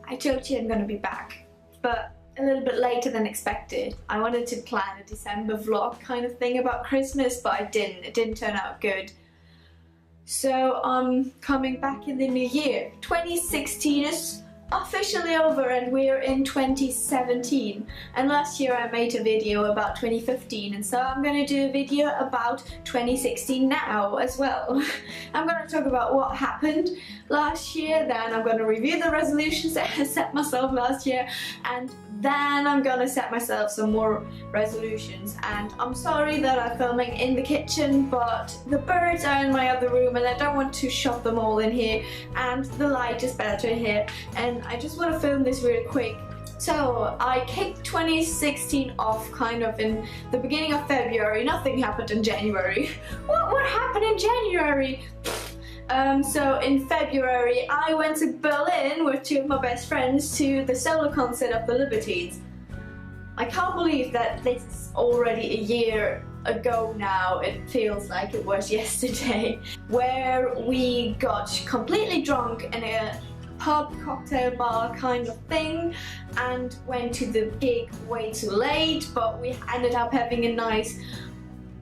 I told you I'm gonna be back, but a little bit later than expected. I wanted to plan a December vlog kind of thing about Christmas, but I didn't. It didn't turn out good. So I'm coming back in the new year. 2016 is officially over and we're in 2017. And last year I made a video about 2015, and so I'm gonna do a video about 2016 now as well. I'm gonna talk about what happened last year, then I'm gonna review the resolutions that I set myself last year, and then I'm gonna set myself some more resolutions. And I'm sorry that I'm filming in the kitchen, but the birds are in my other room and I don't want to shove them all in here, and the light is better here, and I just want to film this really quick. So I kicked 2016 off kind of in the beginning of February. Nothing happened in January. What happened in January? So in February I went to Berlin with two of my best friends to the solo concert of the Libertines. I can't believe that this is already a year ago now. It feels like it was yesterday. Where we got completely drunk in a pub cocktail bar kind of thing and went to the gig way too late, but we ended up having a nice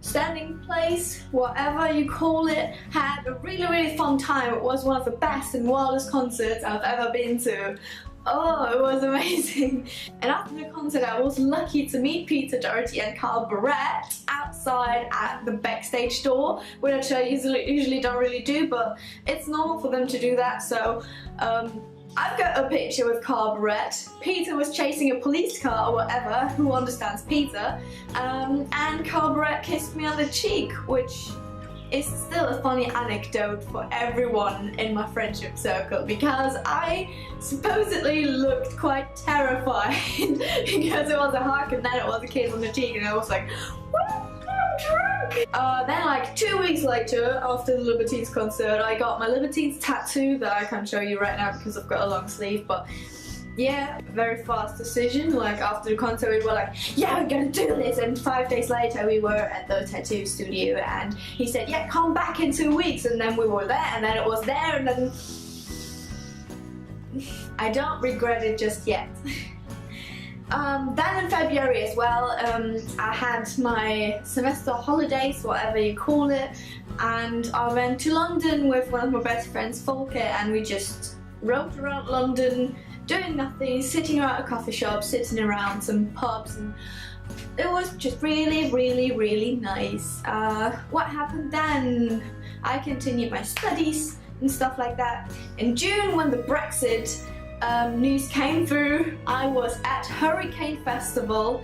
standing place, whatever you call it. Had a really fun time. It was one of the best and wildest concerts I've ever been to. Oh, it was amazing. And after the concert I was lucky to meet Peter Doherty and Carl Barrett outside at the backstage door, which I usually don't really do, but it's normal for them to do that. So I've got a picture with Carl Barrett. Peter was chasing a police car or whatever, who understands Peter, and Carl Barrett kissed me on the cheek, which is still a funny anecdote for everyone in my friendship circle, because I supposedly looked quite terrified because it was a hug and then it was a kiss on the cheek, and I was like, what? I'm drunk! Then like 2 weeks later, after the Libertines concert, I got my Libertines tattoo that I can't show you right now because I've got a long sleeve, but yeah, very fast decision. Like after the concert we were like, yeah, we're gonna do this, and 5 days later we were at the tattoo studio and he said, yeah, come back in 2 weeks, and then we were there, and then it was there, and then I don't regret it just yet. Then in February as well, I had my semester holidays, whatever you call it, and I went to London with one of my best friends, Volker, and we just roamed around London, doing nothing, sitting around a coffee shop, sitting around some pubs, and it was just really nice. What happened then? I continued my studies and stuff like that. In June, when the Brexit news came through, I was at Hurricane Festival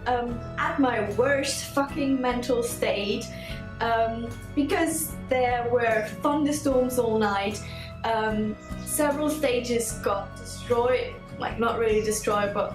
at my worst fucking mental state, because there were thunderstorms all night. Several stages got destroyed, like not really destroyed, but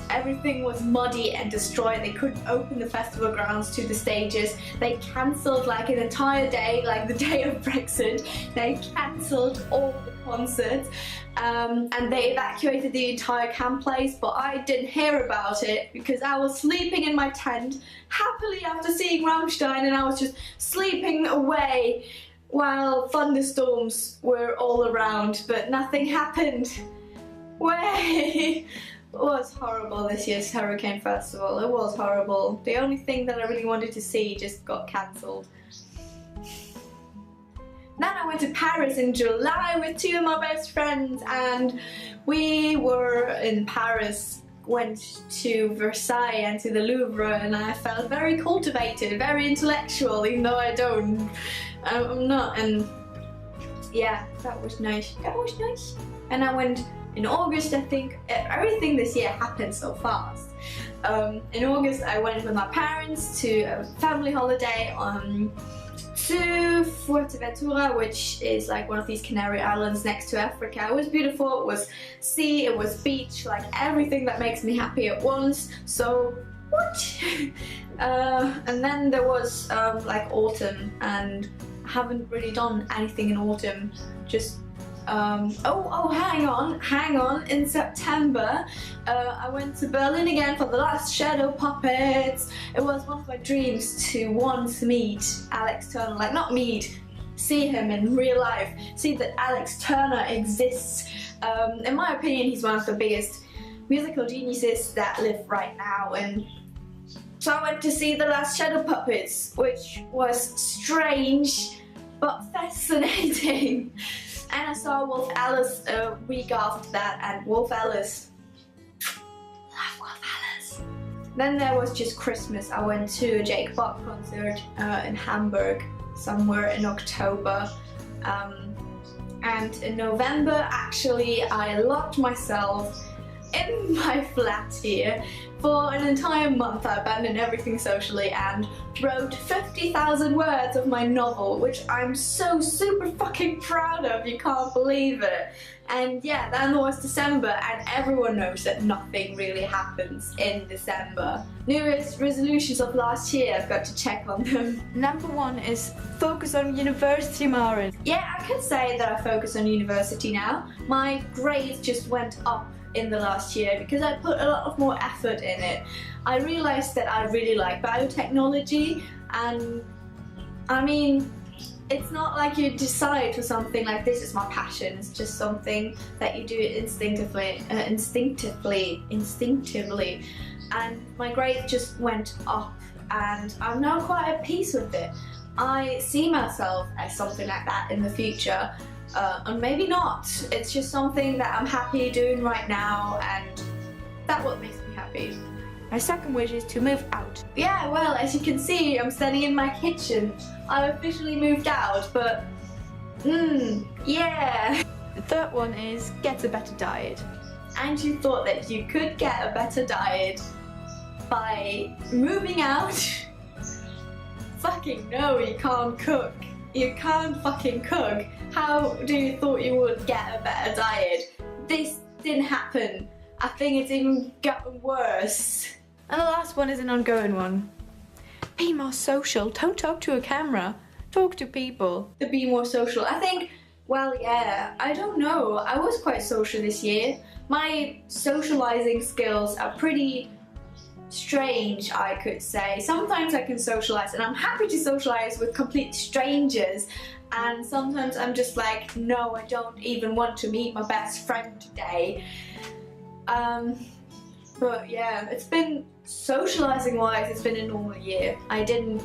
everything was muddy and destroyed. They couldn't open the festival grounds to the stages. They cancelled like an entire day, like the day of Brexit. They cancelled all the concerts, and they evacuated the entire camp place, but I didn't hear about it because I was sleeping in my tent happily after seeing Rammstein, and I was just sleeping away while thunderstorms were all around, but nothing happened. Way! It was horrible, this year's Hurricane Festival. It was horrible. The only thing that I really wanted to see just got cancelled. Then I went to Paris in July with two of my best friends, and we were in Paris, went to Versailles and to the Louvre, and I felt very cultivated, very intellectual, even though I'm not, and yeah, that was nice. And I went in August, I think. Everything this year happened so fast. In August I went with my parents to a family holiday to Fuerteventura, which is like one of these Canary Islands next to Africa. It was beautiful, it was sea, it was beach, like everything that makes me happy at once. So what? And then there was like autumn, and I haven't really done anything in autumn. Just hang on, in September I went to Berlin again for the last Shadow Puppets. It was one of my dreams to once meet Alex Turner, like not meet, see him in real life, see that Alex Turner exists, In my opinion, he's one of the biggest musical geniuses that live right now. And so I went to see The Last Shadow Puppets, which was strange but fascinating. And I saw Wolf Alice a week after that, and Wolf Alice, love Wolf Alice. Then there was just Christmas. I went to a Jake Bach concert in Hamburg somewhere in October. And in November, actually, I locked myself in my flat here for an entire month. I abandoned everything socially and wrote 50,000 words of my novel, which I'm so super fucking proud of, you can't believe it. And yeah, then was December, and everyone knows that nothing really happens in December. New Year's resolutions of last year, I've got to check on them. Number 1 is focus on university, Maren. Yeah, I could say that I focus on university now. My grades just went up in the last year because I put a lot of more effort in it. I realized that I really like biotechnology, and I mean, it's not like you decide for something like this is my passion. It's just something that you do instinctively, and my grades just went up, and I'm now quite at peace with it. I see myself as something like that in the future. And maybe not. It's just something that I'm happy doing right now, and that's what makes me happy. My second wish is to move out. Yeah, well, as you can see, I'm standing in my kitchen. I officially moved out, but yeah. The third one is get a better diet. And you thought that you could get a better diet by moving out? Fucking no, you can't cook. You can't fucking cook. How do you thought you would get a better diet? This didn't happen. I think it's even gotten worse. And the last one is an ongoing one. Be more social. Don't talk to a camera. Talk to people. To be more social. I think, well, yeah, I don't know. I was quite social this year. My socializing skills are pretty strange, I could say. Sometimes I can socialize, and I'm happy to socialize with complete strangers, and sometimes I'm just like, no, I don't even want to meet my best friend today. But yeah, it's been, socializing wise, it's been a normal year. I didn't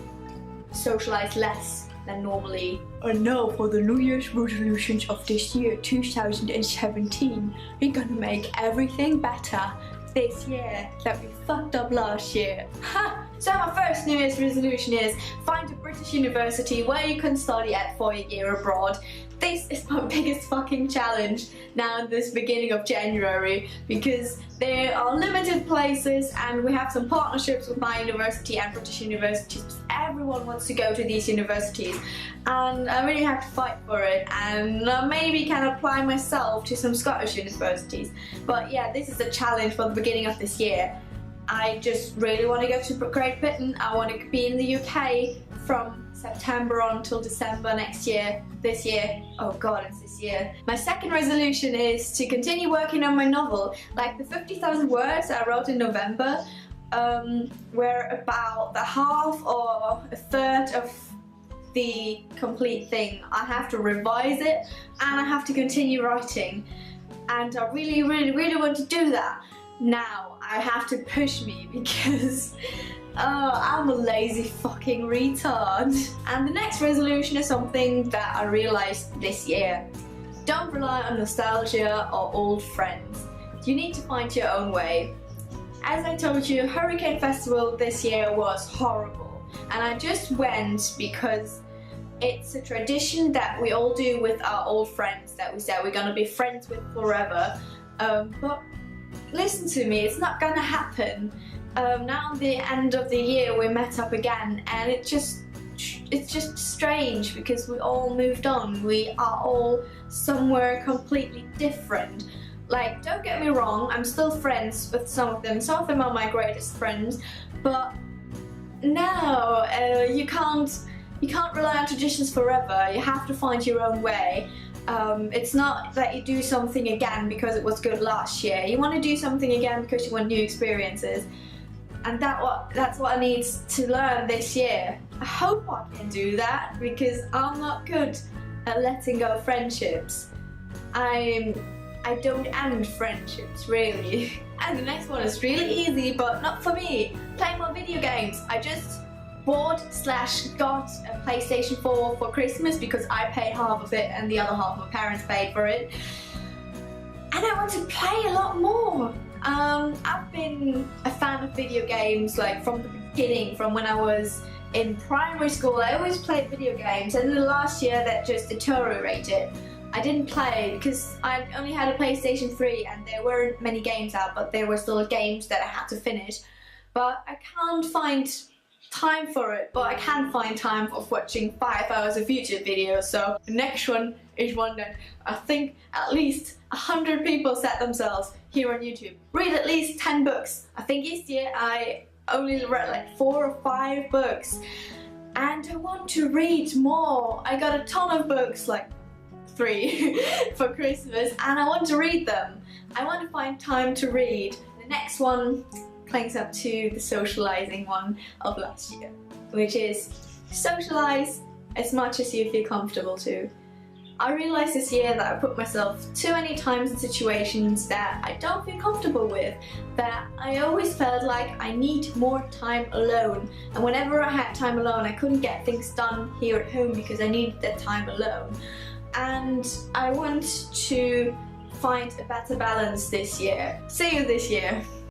socialize less than normally. And now for the New Year's resolutions of this year, 2017. We're gonna make everything better this year that we fucked up last year. Ha! So my first New Year's resolution is find a British university where you can study at for a year abroad. This is my biggest fucking challenge now in this beginning of January, because there are limited places and we have some partnerships with my university and British universities. Everyone wants to go to these universities and I really have to fight for it, and maybe can apply myself to some Scottish universities. But yeah, this is a challenge for the beginning of this year. I just really want to go to Great Britain. I want to be in the UK from September on till December next year. This year, oh god, it's this year. My second resolution is to continue working on my novel. Like the 50,000 words I wrote in November were about the half or a third of the complete thing. I have to revise it and I have to continue writing, and I really want to do that. Now I have to push me because I'm a lazy fucking retard. And the next resolution is something that I realized this year. Don't rely on nostalgia or old friends. You need to find your own way. As I told you, Hurricane Festival this year was horrible, and I just went because it's a tradition that we all do with our old friends that we said we're gonna be friends with forever. But listen to me, it's not gonna happen. Now at the end of the year we met up again, and it's just strange because we all moved on. We are all somewhere completely different. Like, don't get me wrong, I'm still friends with some of them. Some of them are my greatest friends, but no, you can't rely on traditions forever. You have to find your own way. It's not that you do something again because it was good last year. You want to do something again because you want new experiences. And that's what I need to learn this year. I hope I can do that because I'm not good at letting go of friendships. I'm I don't end friendships really. And the next one is really easy, but not for me. Playing more video games. I just bought/got a PlayStation 4 for Christmas because I paid half of it and the other half my parents paid for it. And I want to play a lot more. I've been a fan of video games like from the beginning, from when I was in primary school. I always played video games, and in the last year that just deteriorated. I didn't play because I only had a PlayStation 3 and there weren't many games out, but there were still games that I had to finish. But I can't find time for it, but I can find time for watching 5 hours of YouTube videos. So the next one is one that I think at least 100 people set themselves here on YouTube. Read at least 10 books. I think this year I only read like 4 or 5 books, and I want to read more. I got a ton of books, like 3 for Christmas, and I want to read them. I want to find time to read. The next one clinks up to the socializing one of last year, which is socialize as much as you feel comfortable to. I realized this year that I put myself too many times in situations that I don't feel comfortable with, that I always felt like I need more time alone, and whenever I had time alone I couldn't get things done here at home because I needed that time alone. And I want to find a better balance this year. See you this year.